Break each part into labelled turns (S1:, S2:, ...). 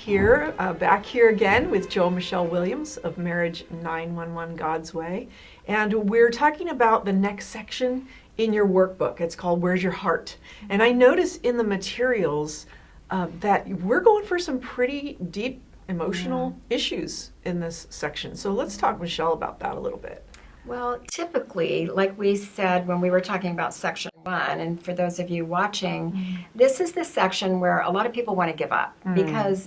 S1: Here, back here again with Jo Michelle Williams of Marriage 911 God's Way. And we're talking about the next section in your workbook. It's called Where's Your Heart? And I notice in the materials that we're going for some pretty deep emotional issues in this section. So let's talk, Michelle, about that a little bit.
S2: Well, typically, like we said when we were talking about section 1, and for those of you watching, this is the section where a lot of people want to give up because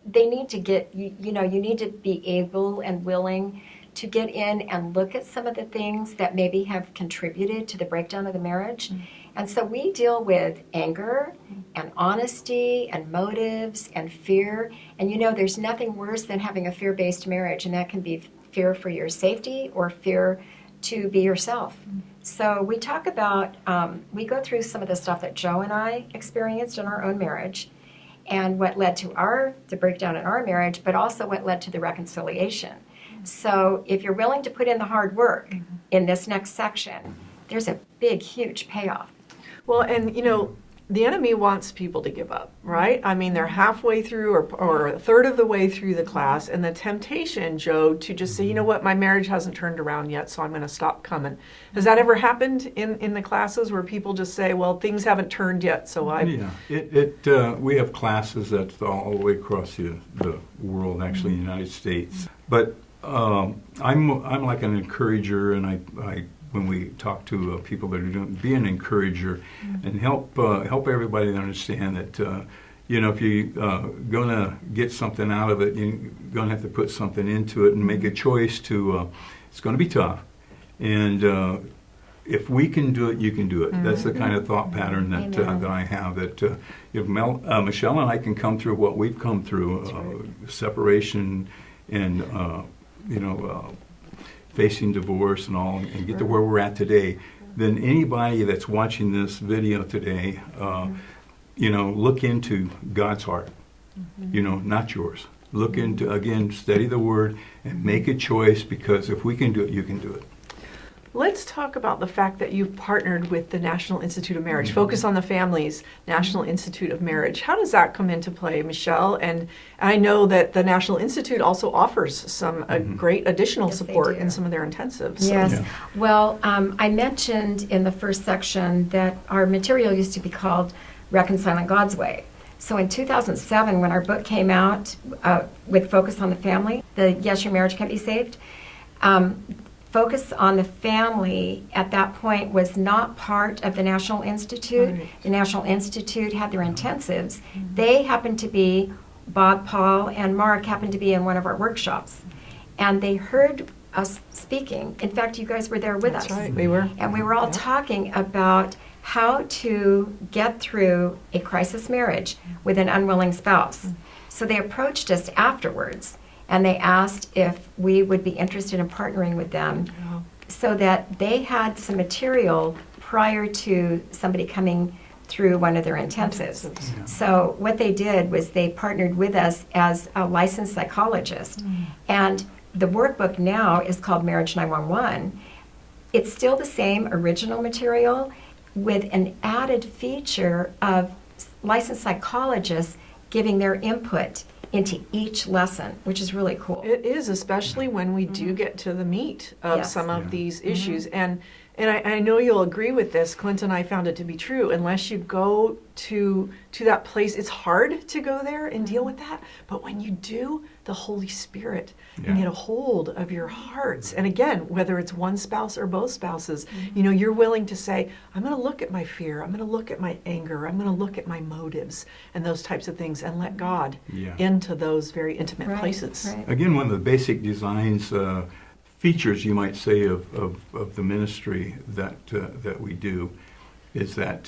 S2: they need to get, you need to be able and willing to get in and look at some of the things that maybe have contributed to the breakdown of the marriage. And so we deal with anger and honesty and motives and fear. And there's nothing worse than having a fear-based marriage, and that can be fear for your safety or fear to be yourself. So we talk about, we go through some of the stuff that Jo and I experienced in our own marriage and what led to the breakdown in our marriage, but also what led to the reconciliation. So if you're willing to put in the hard work in this next section, there's a big, huge payoff.
S1: Well, and the enemy wants people to give up, right? I mean, they're halfway through or a third of the way through the class, and the temptation, Jo, to just say, you know what, my marriage hasn't turned around yet, so I'm going to stop coming. Has that ever happened in the classes where people just say, well, things haven't turned yet, so I...
S3: Yeah, we have classes that's all the way across the world, actually, in the United States. But I'm like an encourager, and I when we talk to people that are doing, be an encourager and help everybody to understand that, if you're going to get something out of it, you're going to have to put something into it and make a choice to, it's going to be tough. And if we can do it, you can do it. That's the kind of thought pattern that I have, that if Michelle and I can come through what we've come through, separation and, facing divorce and all, and get to where we're at today, then anybody that's watching this video today, look into God's heart, not yours. Look into, again, study the Word and make a choice, because if we can do it, you can do it.
S1: Let's talk about the fact that you've partnered with the National Institute of Marriage, Focus on the Family's National Institute of Marriage. How does that come into play, Michelle? And I know that the National Institute also offers some great additional support in some of their intensives.
S2: Yes. Yeah. Well, I mentioned in the first section that our material used to be called Reconciling God's Way. So in 2007, when our book came out with Focus on the Family, the Yes, Your Marriage Can Be Saved, Focus on the Family at that point was not part of the National Institute. Right. The National Institute had their intensives. They happened to be, Bob, Paul, and Mark happened to be in one of our workshops. And they heard us speaking. In fact, you guys were there with us.
S1: That's right, we were.
S2: And we were all talking about how to get through a crisis marriage with an unwilling spouse. So they approached us afterwards, and they asked if we would be interested in partnering with them so that they had some material prior to somebody coming through one of their intensives. Yeah. So what they did was they partnered with us as a licensed psychologist. And the workbook now is called Marriage 911. It's still the same original material with an added feature of licensed psychologists giving their input into each lesson, which is really cool.
S1: It is, especially when we do get to the meat of some of these issues. And I know you'll agree with this, Clint and I found it to be true. Unless you go to that place, it's hard to go there and deal with that. But when you do, the Holy Spirit can get a hold of your hearts. And again, whether it's one spouse or both spouses, you're willing to say, I'm going to look at my fear, I'm going to look at my anger, I'm going to look at my motives and those types of things, and let God into those very intimate places.
S2: Right.
S3: Again, one of the basic designs, features, you might say, of the ministry that we do is that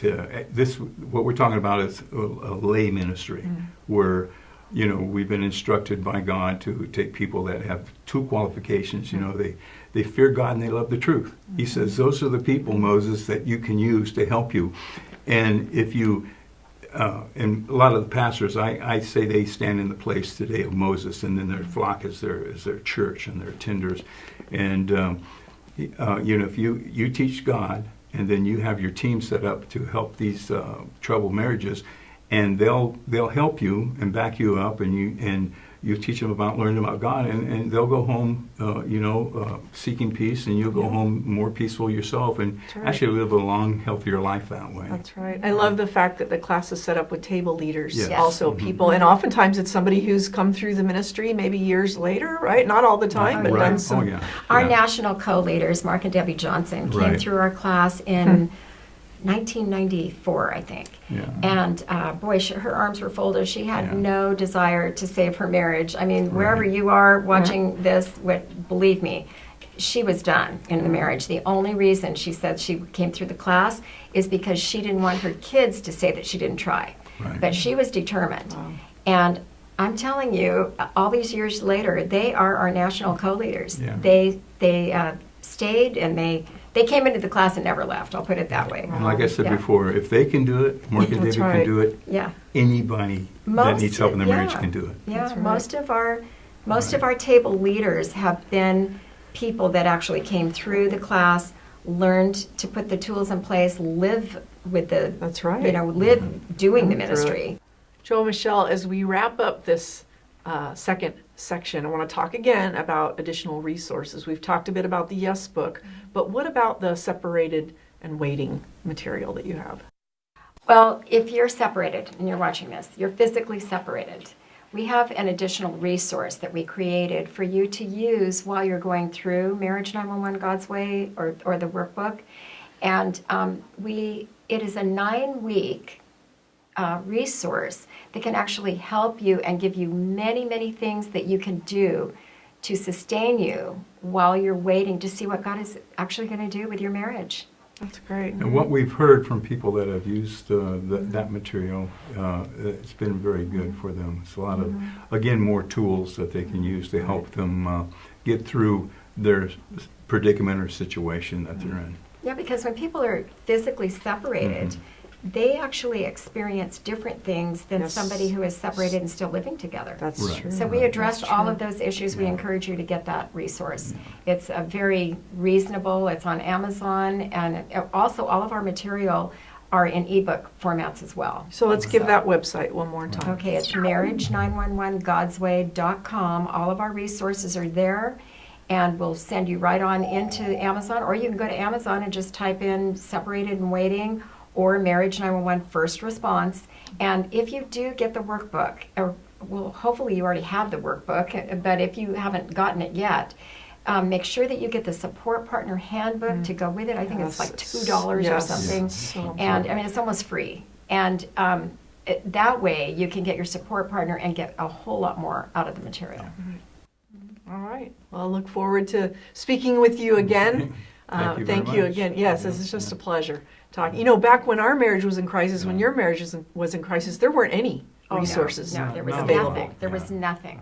S3: what we're talking about is a lay ministry, where we've been instructed by God to take people that have two qualifications. They fear God and they love the truth. He says those are the people, Moses, that you can use to help you. And if you and a lot of the pastors, I say they stand in the place today of Moses, and then their flock is their church and their tenders. And if you teach God, and then you have your team set up to help these troubled marriages, and they'll help you and back you up, and you teach them about learning about God, and they'll go home, seeking peace, and you'll go home more peaceful yourself, and actually live a long, healthier life that way.
S1: That's right. I love the fact that the class is set up with table leaders,
S3: Yes.
S1: also people, and oftentimes it's somebody who's come through the ministry maybe years later, right? Not all the time, but
S3: Right.
S1: done some.
S3: Oh, yeah.
S2: Our
S3: Yeah.
S2: national co-leaders, Mark and Debbie Johnson, came
S3: Right.
S2: through our class in 1994, I think.
S3: Yeah.
S2: And boy, her arms were folded. She had
S3: Yeah.
S2: no desire to save her marriage. I mean, wherever
S3: Right.
S2: you are watching this, believe me, she was done in the marriage. The only reason she said she came through the class is because she didn't want her kids to say that she didn't try.
S3: Right.
S2: But she was determined.
S1: Wow.
S2: And I'm telling you, all these years later, they are our national co-leaders.
S3: Yeah.
S2: They stayed, and they came into the class and never left. I'll put it that way.
S3: And like I said
S2: Yeah.
S3: before, if they can do it, Mark and
S1: That's
S3: David
S1: right.
S3: can do it.
S2: Yeah.
S3: Anybody that needs help in their marriage can do it.
S2: Yeah,
S1: That's right.
S2: most of our
S3: Right.
S2: table leaders have been people that actually came through the class, learned to put the tools in place, live with the
S1: That's right.
S2: live doing the
S1: Through it.
S2: ministry.
S1: Joe and Michelle, as we wrap up this second section, I want to talk again about additional resources. We've talked a bit about the Yes book, but what about the separated and waiting material that you have?
S2: Well, if you're separated and you're watching this, you're physically separated. We have an additional resource that we created for you to use while you're going through Marriage 911 God's Way or the workbook. And it is a 9-week resource that can actually help you and give you many, many things that you can do to sustain you while you're waiting to see what God is actually going to do with your marriage.
S1: That's great.
S3: And what we've heard from people that have used that material, it's been very good for them. It's a lot of, again, more tools that they can use to help them get through their predicament or situation that they're in.
S2: Yeah, because when people are physically separated, they actually experience different things than
S1: Yes.
S2: somebody who is separated and still living together.
S1: That's
S3: Right.
S1: true.
S2: So we address
S1: That's
S2: all
S1: true.
S2: of those issues. We encourage you to get that resource. It's a very reasonable. It's on Amazon, and also all of our material are in ebook formats as well.
S1: So let's give that website one more time.
S2: Okay, it's marriage911godsway.com. All of our resources are there, and we'll send you right on into Amazon, or you can go to Amazon and just type in Separated and Waiting or Marriage 911 First Response. And if you do get the workbook, or well, hopefully you already have the workbook, but if you haven't gotten it yet, make sure that you get the Support Partner Handbook to go with it. I think it's like $2 or something.
S1: Yes. So
S2: And I mean, it's almost free. And that way you can get your support partner and get a whole lot more out of the material.
S1: All right. Well, I look forward to speaking with you again.
S3: Thank you very much.
S1: again. Yes, this is just a pleasure talking. You know, back when our marriage was in crisis, when your marriage was in crisis, there weren't any resources
S2: No, there was
S1: available.
S2: nothing. There was nothing.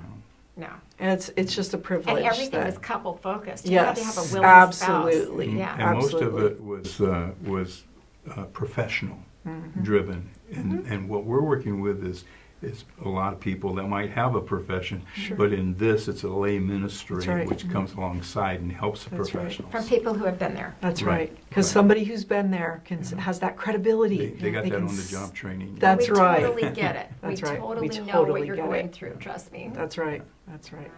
S2: No.
S1: And it's just a privilege.
S2: And everything
S1: that,
S2: was couple focused. You had
S1: yes,
S2: to have a willing
S1: absolutely.
S2: spouse. Yeah.
S3: And most of
S1: Absolutely.
S3: it was professional driven, and what we're working with is a lot of people that might have a profession, but in this it's a lay ministry
S1: That's right.
S3: which comes alongside and helps the
S1: That's right.
S3: professionals.
S2: From people who have been there.
S1: That's
S3: Right,
S1: right. Because
S3: right.
S1: somebody who's been there has that credibility.
S3: They got that
S1: can
S3: on the
S1: s-
S3: job training.
S1: That's
S2: we
S1: right.
S2: totally get it.
S1: That's
S2: we
S1: right.
S2: totally
S1: We
S2: know
S1: totally
S2: what you're
S1: get
S2: going
S1: it.
S2: through. Trust me.
S1: That's right. That's right.